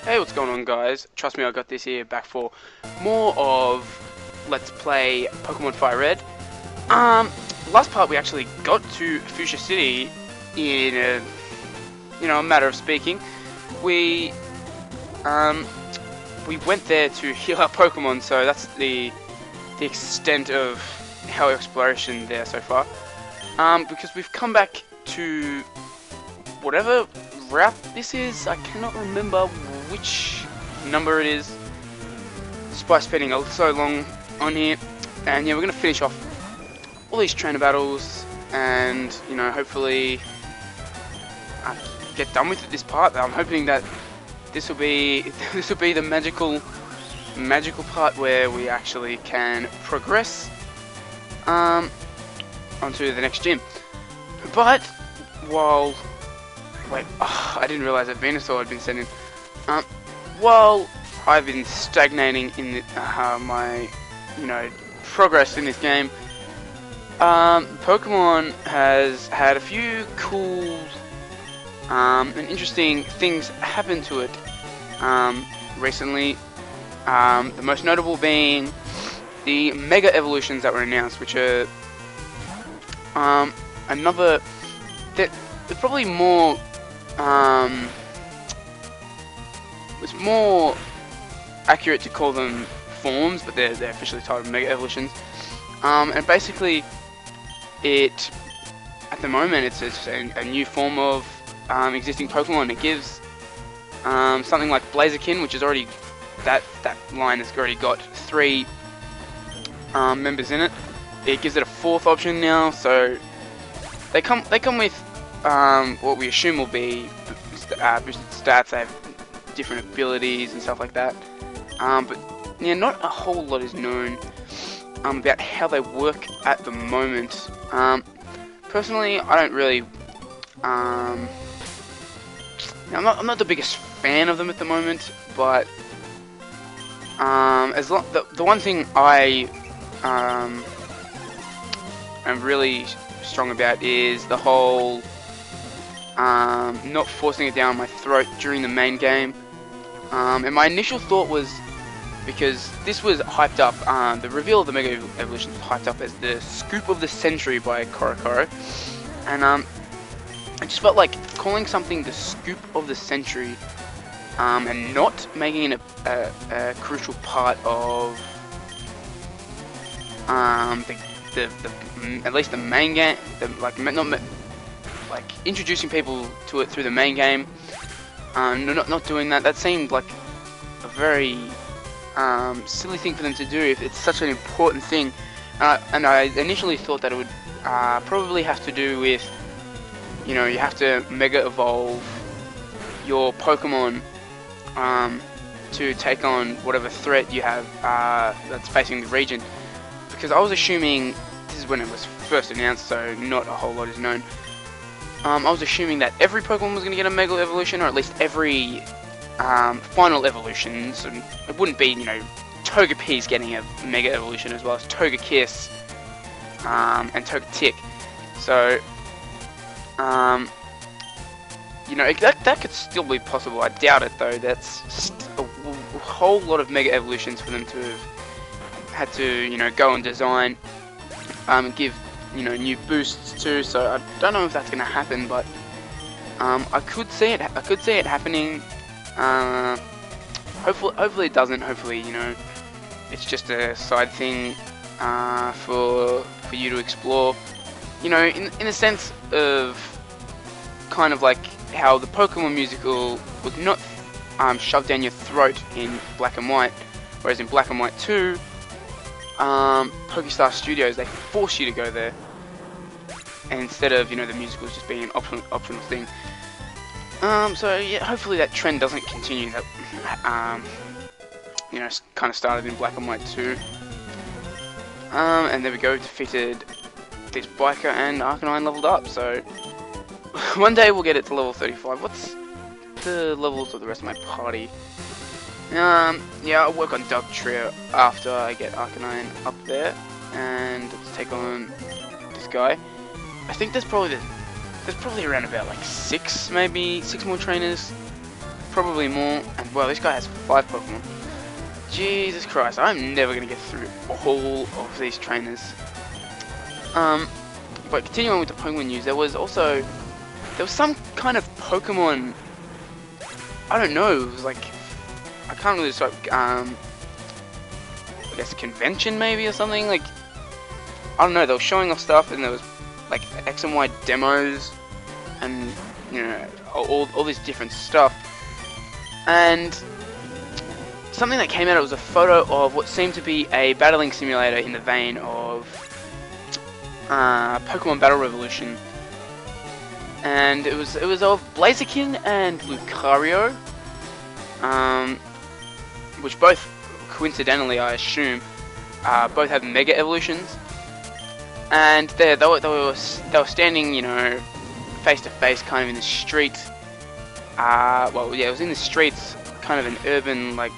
Hey, what's going on, guys? Trust me, I got this here back for more of Let's Play Pokemon Fire Red. Last part we actually got to Fuchsia City in a matter of speaking. We went there to heal our Pokemon, so that's the extent of our exploration there so far. Because we've come back to whatever route this is. I cannot remember which number it is, despite spending so long on here. And yeah, we're gonna finish off all these trainer battles, and hopefully get done with it this part. I'm hoping that this will be the magical part where we actually can progress onto the next gym. But while I didn't realize that Venusaur had been sent in. While I've been stagnating in my progress in this game, Pokemon has had a few cool and interesting things happen to it recently. The most notable being the Mega Evolutions that were announced, which are they're probably more. It's more accurate to call them forms, but they're officially titled Mega Evolutions. And basically, at the moment, it's a new form of existing Pokemon. It gives something like Blaziken, which is already that line has already got 3 members in it. It gives it a 4th option now, so they come with what we assume will be boosted stats. They have different abilities and stuff like that. But yeah, not a whole lot is known about how they work at the moment. Personally, I don't really. I'm not the biggest fan of them at the moment, but the one thing I am really strong about is the whole not forcing it down my throat during the main game. And my initial thought was, because this was hyped up, the reveal of the Mega Evolution was hyped up as the Scoop of the Century by CoroCoro, and I just felt like calling something the Scoop of the Century and not making it a crucial part of at least the main game, introducing people to it through the main game. Not doing that. That seemed like a very silly thing for them to do if it's such an important thing. And I initially thought that it would probably have to do with, you have to Mega Evolve your Pokemon to take on whatever threat you have that's facing the region. Because I was assuming, this is when it was first announced, so not a whole lot is known. I was assuming that every Pokemon was going to get a Mega Evolution, or at least every final evolution. So it wouldn't be, Togepi's getting a Mega Evolution as well as Togekiss and Togetic. So, that could still be possible. I doubt it, though. That's a whole lot of Mega Evolutions for them to have had to, go and design and give new boosts too, so I don't know if that's gonna happen, but I could see it happening. Hopefully it doesn't. Hopefully, it's just a side thing for you to explore. In a sense of kind of like how the Pokemon musical was not shoved down your throat in Black and White, whereas in Black and White 2, Pokestar Studios, they force you to go there. And instead of, the musicals just being an optional thing. So yeah, hopefully that trend doesn't continue. That, kind of started in Black and White 2. And there we go, defeated this biker, and Arcanine leveled up. So one day we'll get it to level 35. What's the levels of the rest of my party? Yeah, I'll work on Dugtrio after I get Arcanine up there, and let's take on this guy. I think there's probably around about like 6 more trainers probably more. And well, this guy has 5 Pokemon. Jesus Christ, I'm never gonna get through all of these trainers. But continuing on with the Pokemon news, there was some kind of Pokemon. I don't know. It was like, I can't really describe. I guess a convention maybe or something. Like, I don't know. They were showing off stuff, and there was like X and Y demos, and you know all this different stuff. And something that came out, it was a photo of what seemed to be a battling simulator in the vein of Pokemon Battle Revolution, and it was of Blaziken and Lucario, which both, coincidentally, I assume, both have Mega Evolutions, and they were standing, you know, face to face, kind of in the street. Well, yeah, it was in the streets, kind of an urban, like,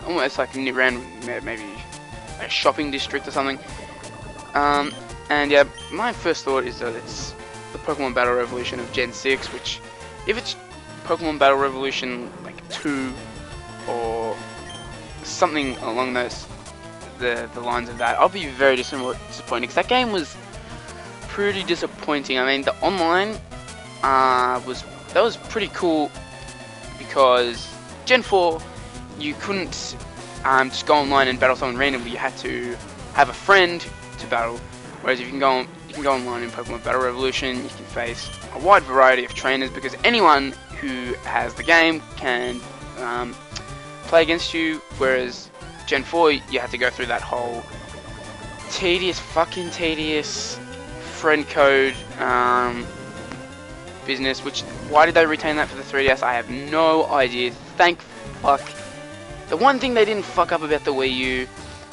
almost like around maybe a shopping district or something. And yeah, my first thought is that it's the Pokemon Battle Revolution of Gen 6, which, if it's Pokemon Battle Revolution like 2 or something along those the lines of that, I'll be very disappointed, because that game was pretty disappointing. I mean, the online was pretty cool, because Gen 4 you couldn't just go online and battle someone randomly. You had to have a friend to battle. Whereas if you can go online in Pokemon Battle Revolution, you can face a wide variety of trainers, because anyone who has the game can play against you. Whereas Gen 4, you had to go through that whole tedious friend code business. Which, why did they retain that for the 3DS? I have no idea. Thank fuck. The one thing they didn't fuck up about the Wii U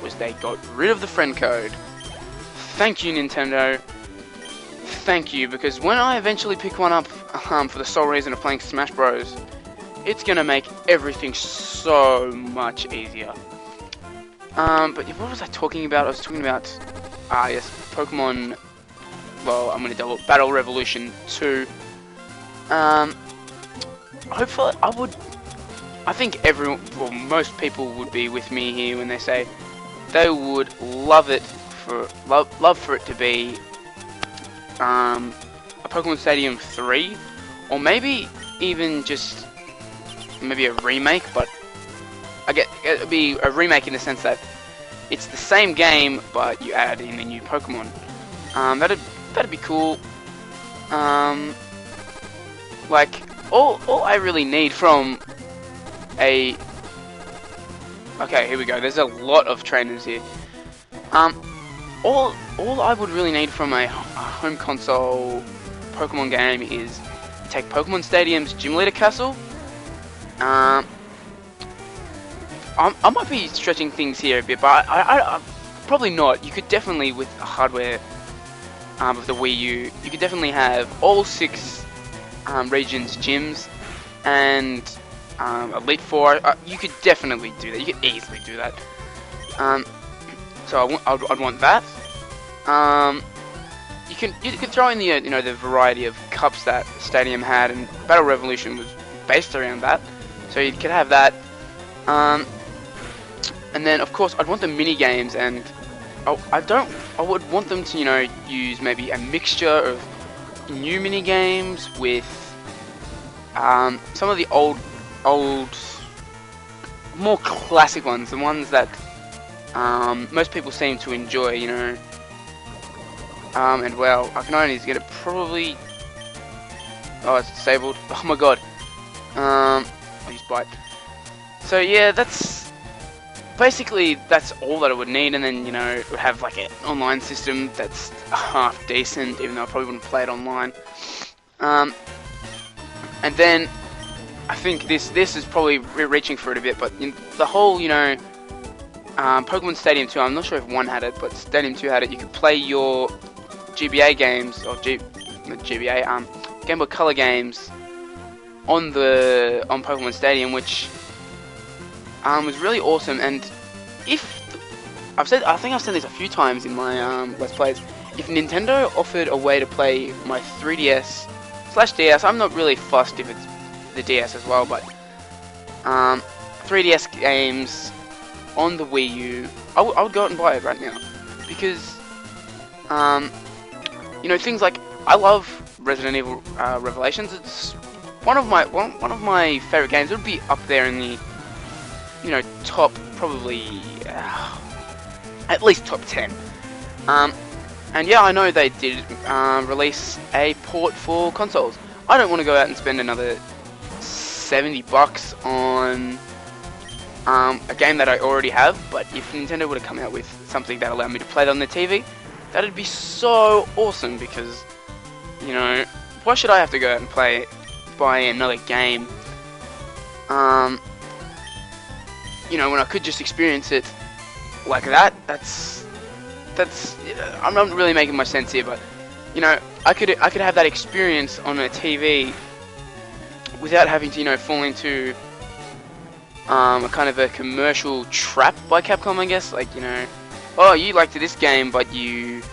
was they got rid of the friend code. Thank you, Nintendo. Thank you, because when I eventually pick one up for the sole reason of playing Smash Bros, it's gonna make everything so much easier. But what was I talking about? I was talking about, yes, Pokemon. Well, I'm gonna double Battle Revolution 2. Hopefully, I think most people would be with me here when they say they would love for it to be a Pokemon Stadium 3, or maybe even just maybe a remake. But it'd be a remake in the sense that it's the same game, but you add in a new Pokemon. That'd be cool. Like, all I really need from a... Okay, here we go. There's a lot of trainers here. All I would really need from a home console Pokemon game is take Pokemon Stadium's Gym Leader Castle. I might be stretching things here a bit, but I probably not. You could definitely, with hardware of the Wii U, you could definitely have all 6 regions gyms and Elite Four. You could definitely do that. You could easily do that. So I'd want that. You could throw in the the variety of cups that Stadium had, and Battle Revolution was based around that. So you could have that. And then of course I'd want the mini games, and I would want them to use maybe a mixture of new mini games with some of the old more classic ones, the ones that most people seem to enjoy, and well, I can only get it probably. Oh, it's disabled. Oh my god. I used Bite. So yeah, that's all that I would need, and then it would have like an online system that's half decent, even though I probably wouldn't play it online. And then I think this is probably reaching for it a bit, but the whole Pokemon Stadium 2, I'm not sure if 1 had it, but Stadium 2 had it. You could play your GBA games, or Game Boy Color games on Pokemon Stadium, which was really awesome. And I think I've said this a few times in my Let's Plays. If Nintendo offered a way to play my 3DS/DS, I'm not really fussed if it's the DS as well, but 3DS games on the Wii U, I would go out and buy it right now, because you know, things like, I love Resident Evil Revelations. It's one of my favorite games. It would be up there in the, you know, top, probably at least top 10. And yeah, I know they did release a port for consoles. I don't want to go out and spend another $70 on a game that I already have, but if Nintendo would have come out with something that allowed me to play it on the TV, that'd be so awesome, because, you know, why should I have to go out and buy another game, you know, when I could just experience it like that? That's I'm not really making much sense here, but, you know, I could have that experience on a TV without having to, you know, fall into a kind of a commercial trap by Capcom, I guess. Like, you know, oh, you liked this game, but you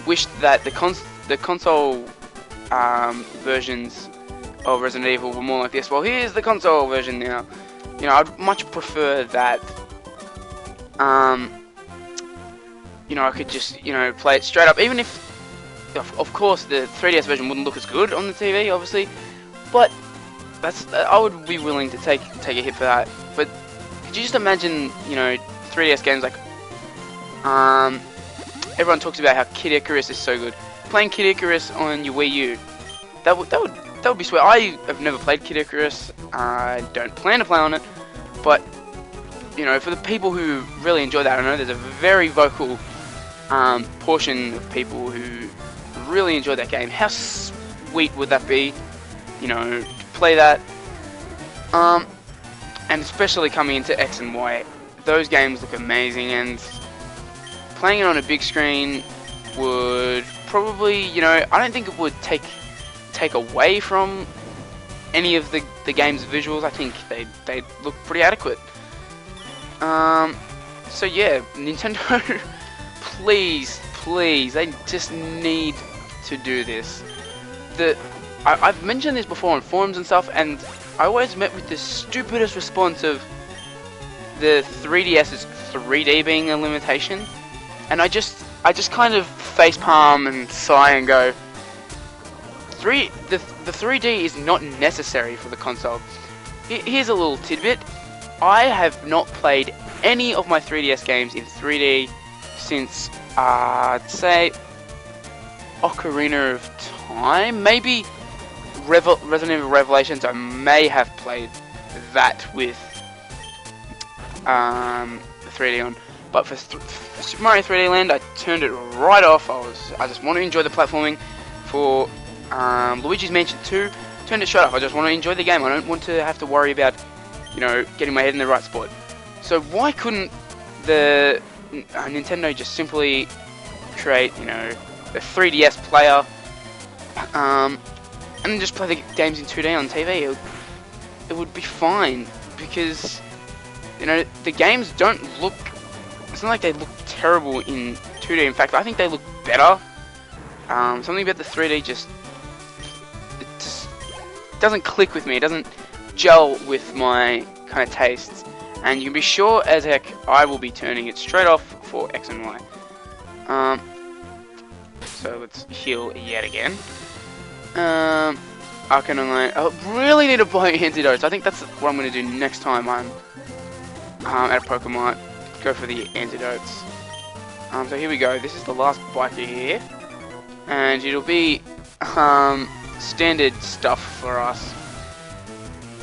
wished that the console versions of Resident Evil were more like this. Well, here's the console version now. You know, I'd much prefer that. You know, I could just, you know, play it straight up, even if, of course, the 3DS version wouldn't look as good on the TV, obviously, but I would be willing to take a hit for that. But could you just imagine, you know, 3DS games like, everyone talks about how Kid Icarus is so good. Playing Kid Icarus on your Wii U, that would be sweet. I have never played Kid Icarus. I don't plan to play on it, but, you know, for the people who really enjoy that, I know there's a very vocal portion of people who really enjoy that game. How sweet would that be, you know, to play that? And especially coming into X and Y, those games look amazing, and playing it on a big screen would probably, you know, I don't think it would take away from any of the game's visuals. I think they look pretty adequate. So yeah, Nintendo, please, they just need to do this. I've mentioned this before on forums and stuff, and I always met with the stupidest response of the 3DS's 3D being a limitation, and I just kind of facepalm and sigh and go, the 3D is not necessary for the console. Here's a little tidbit. I have not played any of my 3DS games in 3D since, I'd say, Ocarina of Time. Maybe Resident Evil Revelations, I may have played that with the 3D on. But for Super Mario 3D Land, I turned it right off. I just want to enjoy the platforming. For Luigi's Mansion 2, turned it straight off. I just want to enjoy the game. I don't want to have to worry about, you know, getting my head in the right spot. So why couldn't the Nintendo just simply create, you know, a 3DS player, and just play the games in 2D on TV? It would be fine, because, you know, the games don't look, it's not like they look terrible in 2D. In fact, I think they look better. Something about the 3D just doesn't click with me. It doesn't gel with my kind of tastes. And you can be sure as heck I will be turning it straight off for X and Y. So let's heal yet again. I really need to buy antidotes. I think that's what I'm going to do next time I'm at a Pokemon. Go for the antidotes. So here we go. This is the last biker here, and it'll be standard stuff for us.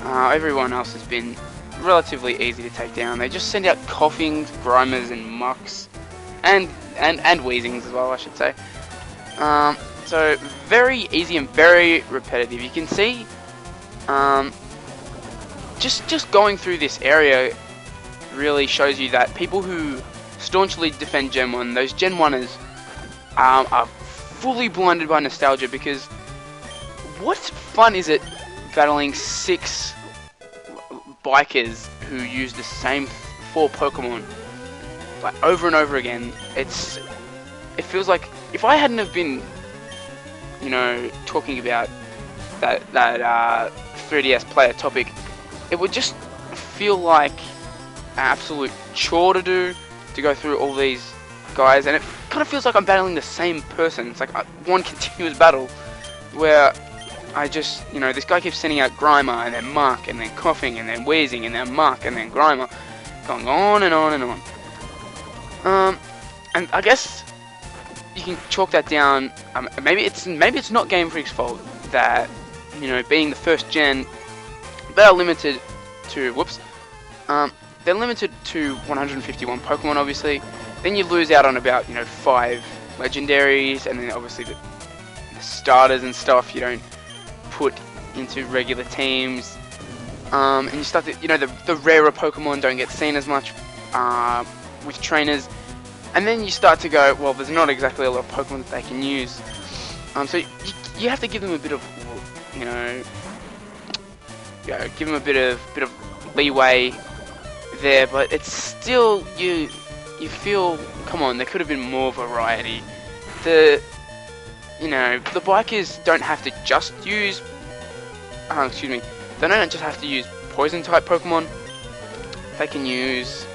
Everyone else has been relatively easy to take down. They just send out Coughings, Grimers, and Mucks, and Weezings as well, I should say. So very easy and very repetitive. You can see, just going through this area really shows you that people who staunchly defend Gen 1, those Gen 1ers, are fully blinded by nostalgia, because what fun is it battling 6 bikers who use the same 4 Pokemon, like, over and over again? It feels like, if I hadn't have been, you know, talking about that 3DS play a topic, it would just feel like an absolute chore to do, to go through all these guys, and it kind of feels like I'm battling the same person. It's like one continuous battle where I just, this guy keeps sending out Grimer, and then Mark, and then coughing, and then wheezing, and then Mark, and then Grimer, going on and on and on. And I guess you can chalk that down. Maybe it's not Game Freak's fault that, being the first gen, they're limited to they're limited to 151 Pokemon, obviously. Then you lose out on about 5 legendaries, and then obviously the starters and stuff you don't put into regular teams. And you start to, the rarer Pokemon don't get seen as much with trainers. And then you start to go, well, there's not exactly a lot of Pokemon that they can use. So you have to give them a bit of, give them a bit of leeway there. But it's still, you feel, come on, there could have been more variety. The bikers don't have to just use, they don't just have to use poison type Pokemon. They can use,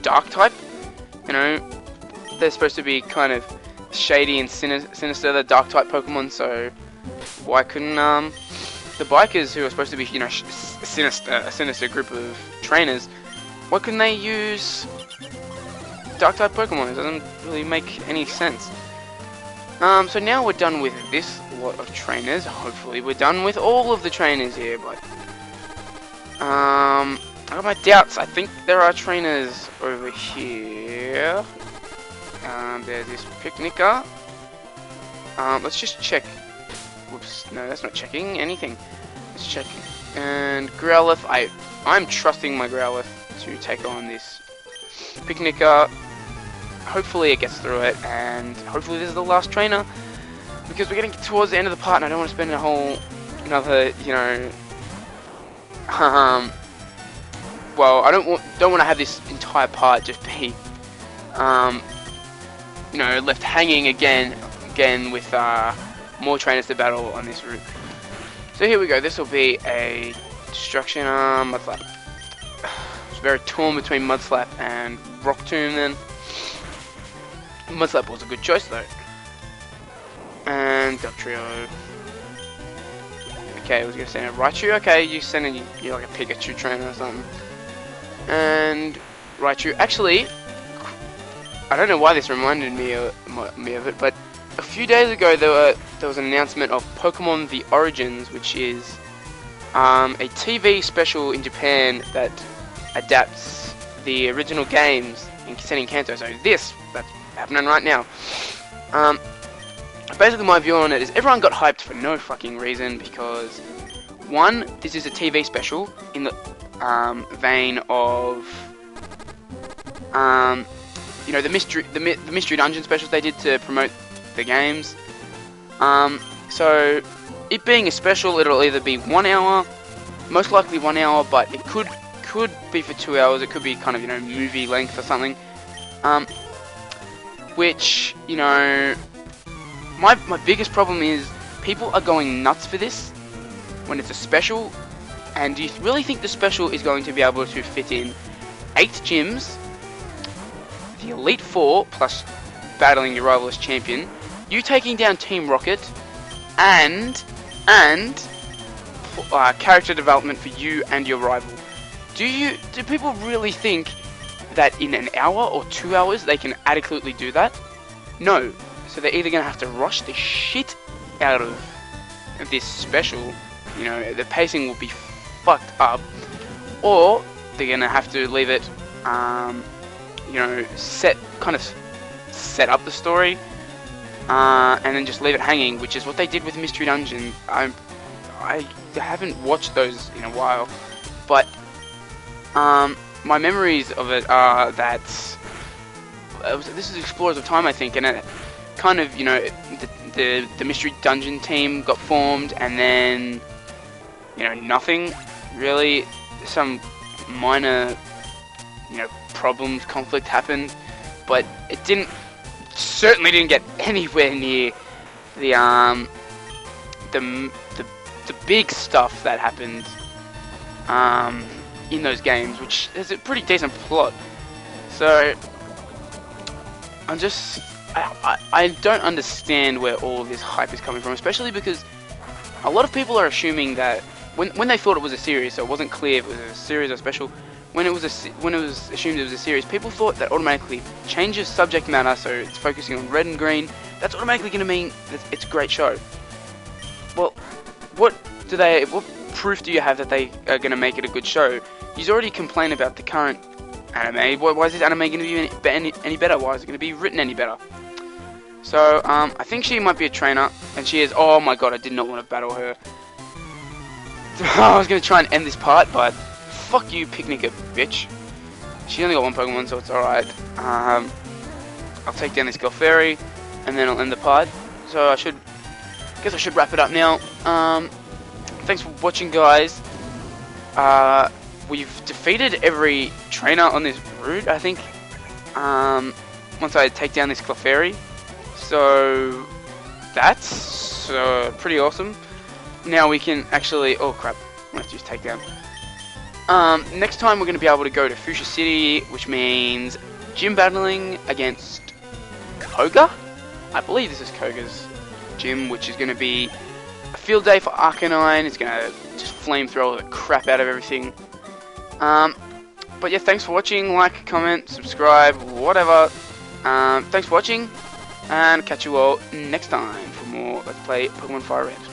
dark type. They're supposed to be kind of shady and sinister, the dark type Pokemon, so why couldn't the bikers, who are supposed to be, a sinister group of trainers, why couldn't they use dark type Pokemon? It doesn't really make any sense. So now we're done with this lot of trainers. Hopefully we're done with all of the trainers here, but I got my doubts. I think there are trainers over here. There's this Picnicker. Let's just check. Whoops, no, that's not checking anything. Let's check. And Growlithe, I'm trusting my Growlithe to take on this Picnicker. Hopefully it gets through it, and hopefully this is the last trainer, because we're getting towards the end of the part, and I don't want to spend a whole another, well, I don't want to have this entire part just be, left hanging again with more trainers to battle on this route. So here we go. This will be a Destruction Mudslap. It's very torn between Mudslap and Rock Tomb then. Mudslap was a good choice though. And Dugtrio. Okay, I was gonna send a Raichu. Okay, you send in you're like a Pikachu trainer or something. And Raichu. Actually, I don't know why this reminded me of it, but a few days ago there was an announcement of Pokemon The Origins, which is a TV special in Japan that adapts the original games set in Kanto. So that's happening right now. Basically my view on it is everyone got hyped for no fucking reason, because one, this is a TV special in the vein of the mystery dungeon specials they did to promote the games. So it being a special, it'll either be 1 hour, most likely 1 hour, but it could be for 2 hours. It could be kind of movie length or something. Which, my biggest problem is people are going nuts for this when it's a special. And do you really think the special is going to be able to fit in 8 gyms, the Elite Four plus battling your rival as champion, you taking down Team Rocket, and character development for you and your rival? Do people really think that in an hour or 2 hours they can adequately do that? No. So they're either going to have to rush the shit out of this special, the pacing will be fucked up, or they're going to have to leave it, set up the story, and then just leave it hanging, which is what they did with Mystery Dungeon. I haven't watched those in a while, but my memories of it are that this is Explorers of Time, I think, and it kind of, the Mystery Dungeon team got formed, and then, nothing really, some minor, problems, conflict happened, but it certainly didn't get anywhere near the the big stuff that happened in those games, which is a pretty decent plot. So I don't understand where all of this hype is coming from, especially because a lot of people are assuming that when they thought it was a series, so it wasn't clear if it was a series or special. When it was assumed it was a series, people thought that automatically changes subject matter, so it's focusing on red and green. That's automatically going to mean that it's a great show. Well, what proof do you have that they are going to make it a good show? You've already complained about the current anime. Why is this anime going to be any better? Why is it going to be written any better? So, I think she might be a trainer, and she is. Oh my god, I did not want to battle her. I was going to try and end this part, but fuck you, Picnicker, bitch. She only got one Pokemon, so it's alright. I'll take down this Galfairy, and then I'll end the part. So I guess I should wrap it up now. Thanks for watching, guys. We've defeated every trainer on this route, I think. Once I take down this Clefairy. So that's pretty awesome. Now we can actually... Oh crap, I have to use takedown. Next time we're going to be able to go to Fuchsia City, which means gym battling against Koga? I believe this is Koga's gym, which is going to be a field day for Arcanine. It's going to just flamethrower the crap out of everything. But yeah, thanks for watching. Like, comment, subscribe, whatever. Thanks for watching, and catch you all next time for more Let's Play Pokemon Fire Red.